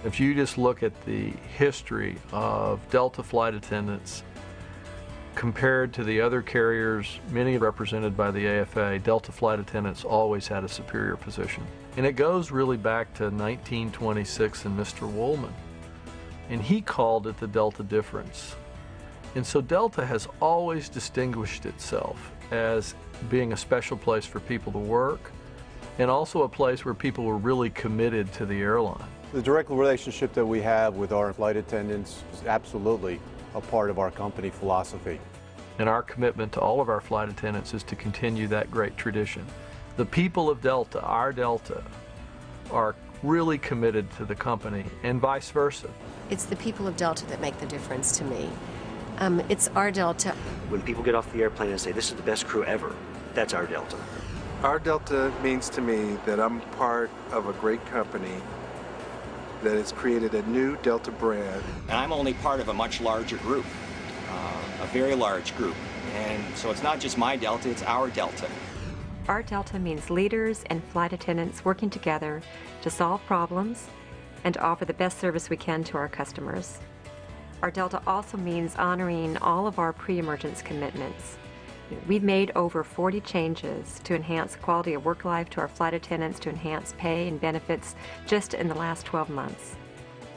If you just look at the history of Delta flight attendants compared to the other carriers, many represented by the AFA, Delta flight attendants always had a superior position. And it goes really back to 1926 and Mr. Woolman. And he called it the Delta difference. And so Delta has always distinguished itself as being a special place for people to work, and also a place where people were really committed to the airline. The direct relationship that we have with our flight attendants is absolutely a part of our company philosophy. And our commitment to all of our flight attendants is to continue that great tradition. The people of Delta, our Delta, are really committed to the company, and vice versa. It's the people of Delta that make the difference to me. It's our Delta. When people get off the airplane and say, this is the best crew ever, that's our Delta. Our Delta means to me that I'm part of a great company that has created a new Delta brand. And I'm only part of a much larger group, a very large group. And so it's not just my Delta, it's our Delta. Our Delta means leaders and flight attendants working together to solve problems and offer the best service we can to our customers. Our Delta also means honoring all of our pre-emergence commitments. We've made over 40 changes to enhance quality of work life to our flight attendants, to enhance pay and benefits just in the last 12 months.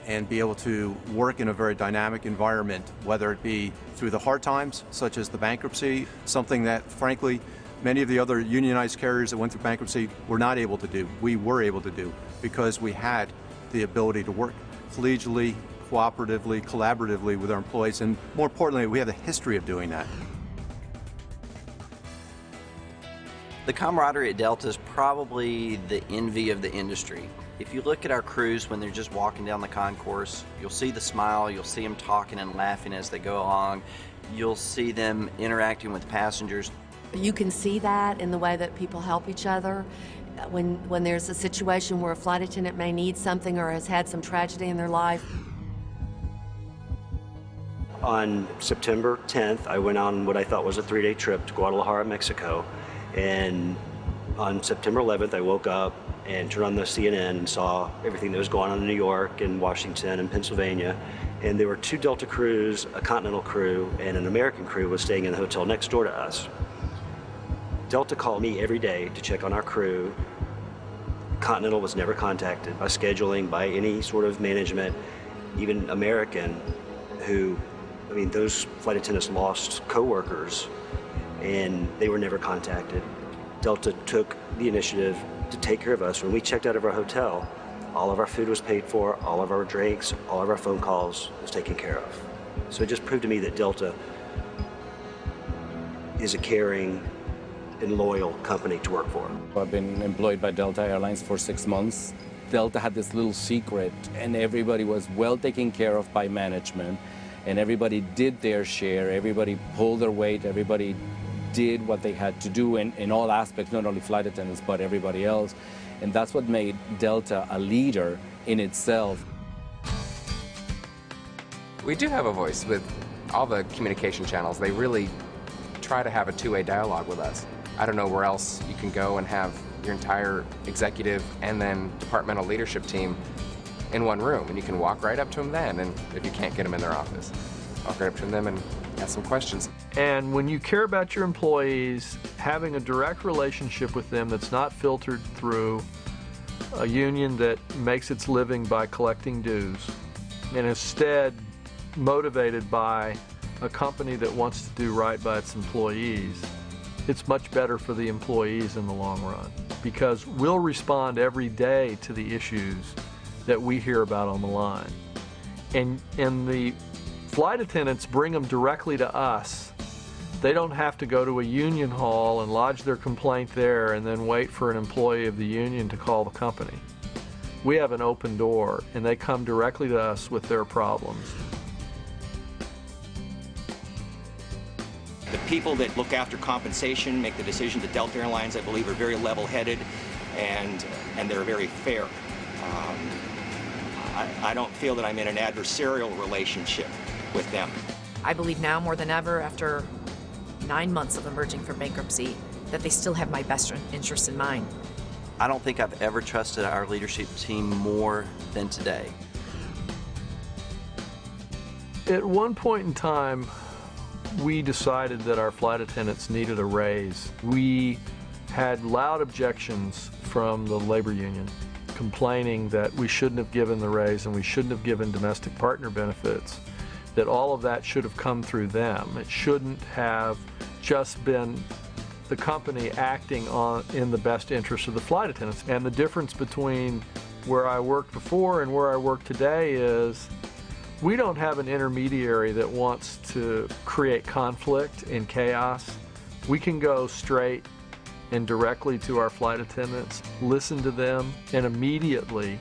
And be able to work in a very dynamic environment, whether it be through the hard times, such as the bankruptcy, something that, frankly, many of the other unionized carriers that went through bankruptcy were not able to do. We were able to do because we had the ability to work collegially, cooperatively, collaboratively with our employees, and more importantly, we have a history of doing that. The camaraderie at Delta is probably the envy of the industry. If you look at our crews when they're just walking down the concourse, you'll see the smile, you'll see them talking and laughing as they go along, you'll see them interacting with passengers. You can see that in the way that people help each other. When there's a situation where a flight attendant may need something or has had some tragedy in their life. On September 10th, I went on what I thought was a 3-day trip to Guadalajara, Mexico. And on September 11th, I woke up and turned on the CNN and saw everything that was going on in New York and Washington and Pennsylvania. And there were 2 Delta crews, a Continental crew, and an American crew was staying in the hotel next door to us. Delta called me every day to check on our crew. Continental was never contacted by scheduling, by any sort of management, even American, who, I mean, those flight attendants lost co-workers and they were never contacted. Delta took the initiative to take care of us. When we checked out of our hotel, all of our food was paid for, all of our drinks, all of our phone calls was taken care of. So it just proved to me that Delta is a caring and loyal company to work for. I've been employed by Delta Airlines for 6 months. Delta had this little secret, and everybody was well taken care of by management, and everybody did their share, everybody pulled their weight, everybody did what they had to do in all aspects, not only flight attendants, but everybody else. And that's what made Delta a leader in itself. We do have a voice with all the communication channels. They really try to have a two-way dialogue with us. I don't know where else you can go and have your entire executive and then departmental leadership team in one room, and you can walk right up to them then, and if you can't get them in their office, walk right up to them and ask some questions. And when you care about your employees, having a direct relationship with them that's not filtered through a union that makes its living by collecting dues, and instead motivated by a company that wants to do right by its employees, it's much better for the employees in the long run, because we'll respond every day to the issues that we hear about on the line. And the flight attendants bring them directly to us. They don't have to go to a union hall and lodge their complaint there and then wait for an employee of the union to call the company. We have an open door, and they come directly to us with their problems. The people that look after compensation make the decisions at Delta Airlines, I believe, are very level-headed and they're very fair. I don't feel that I'm in an adversarial relationship with them. I believe now more than ever, after 9 months of emerging from bankruptcy, that they still have my best interests in mind. I don't think I've ever trusted our leadership team more than today. At one point in time, we decided that our flight attendants needed a raise. We had loud objections from the labor union, complaining that we shouldn't have given the raise and we shouldn't have given domestic partner benefits, that all of that should have come through them. It shouldn't have just been the company acting in the best interest of the flight attendants. And the difference between where I worked before and where I work today is we don't have an intermediary that wants to create conflict and chaos. We can go straight and directly to our flight attendants, listen to them, and immediately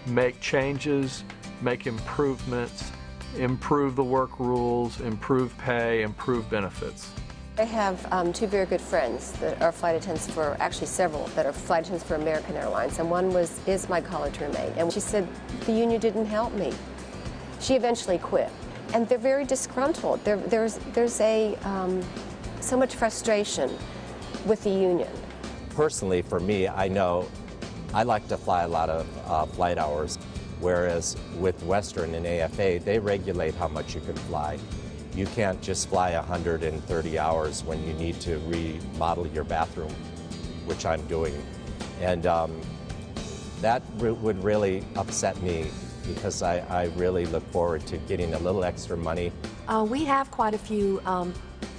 make changes, make improvements, improve the work rules, improve pay, improve benefits. I have two very good friends that are flight attendants for, actually several, that are flight attendants for American Airlines, and one is my college roommate, and she said the union didn't help me. She eventually quit, and they're very disgruntled. There's so much frustration with the union. Personally, for me, I know I like to fly a lot of flight hours, whereas with Western and AFA, they regulate how much you can fly. You can't just fly 130 hours when you need to remodel your bathroom, which I'm doing. And that would really upset me because I really look forward to getting a little extra money. We have quite a few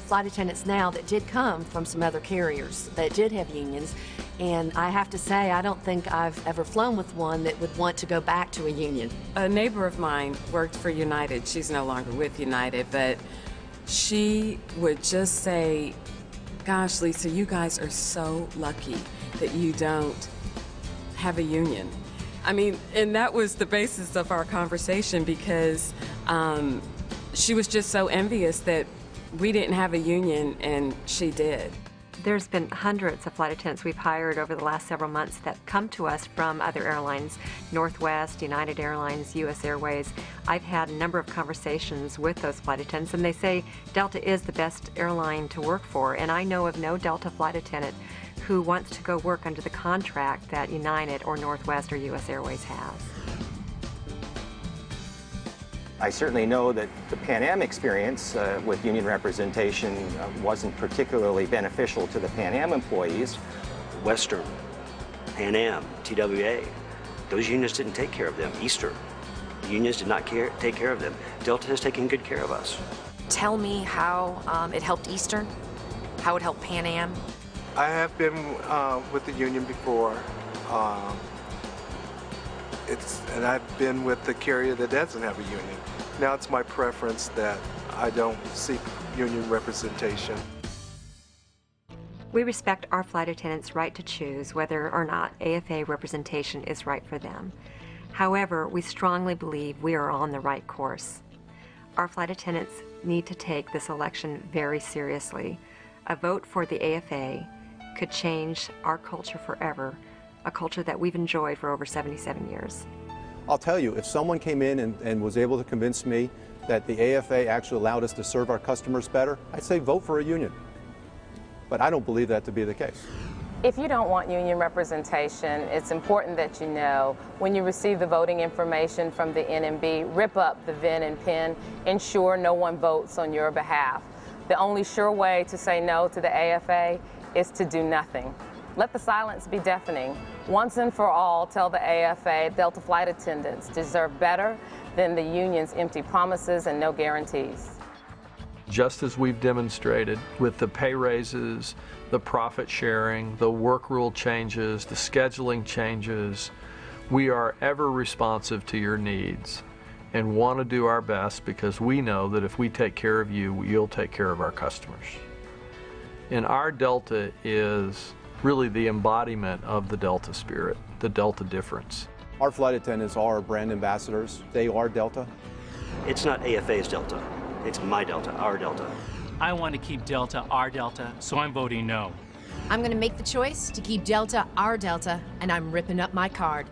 flight attendants now that did come from some other carriers that did have unions, and I have to say I don't think I've ever flown with one that would want to go back to a union. A neighbor of mine worked for United. She's no longer with United, but she would just say, gosh, Lisa, you guys are so lucky that you don't have a union. I mean, and that was the basis of our conversation, because she was just so envious that we didn't have a union and she did. There's been hundreds of flight attendants we've hired over the last several months that come to us from other airlines, Northwest, United Airlines, US Airways. I've had a number of conversations with those flight attendants, and they say Delta is the best airline to work for, and I know of no Delta flight attendant who wants to go work under the contract that United or Northwest or US Airways has. I certainly know that the Pan Am experience with union representation wasn't particularly beneficial to the Pan Am employees. Western, Pan Am, TWA, those unions didn't take care of them. Eastern, unions did not take care of them. Delta has taken good care of us. Tell me how it helped Eastern, how it helped Pan Am. I have been with the union before, and I've been with the carrier that doesn't have a union. Now it's my preference that I don't seek union representation. We respect our flight attendants' right to choose whether or not AFA representation is right for them. However, we strongly believe we are on the right course. Our flight attendants need to take this election very seriously. A vote for the AFA could change our culture forever, a culture that we've enjoyed for over 77 years. I'll tell you, if someone came in and was able to convince me that the AFA actually allowed us to serve our customers better, I'd say vote for a union. But I don't believe that to be the case. If you don't want union representation, it's important that you know when you receive the voting information from the NMB, rip up the VIN and PIN, ensure no one votes on your behalf. The only sure way to say no to the AFA is to do nothing. Let the silence be deafening. Once and for all, tell the AFA Delta flight attendants deserve better than the union's empty promises and no guarantees. Just as we've demonstrated with the pay raises, the profit sharing, the work rule changes, the scheduling changes, we are ever responsive to your needs and want to do our best, because we know that if we take care of you, you'll take care of our customers. And our Delta is really the embodiment of the Delta spirit, the Delta difference. Our flight attendants are brand ambassadors. They are Delta. It's not AFA's Delta. It's my Delta, our Delta. I want to keep Delta our Delta, so I'm voting no. I'm going to make the choice to keep Delta our Delta, and I'm ripping up my card.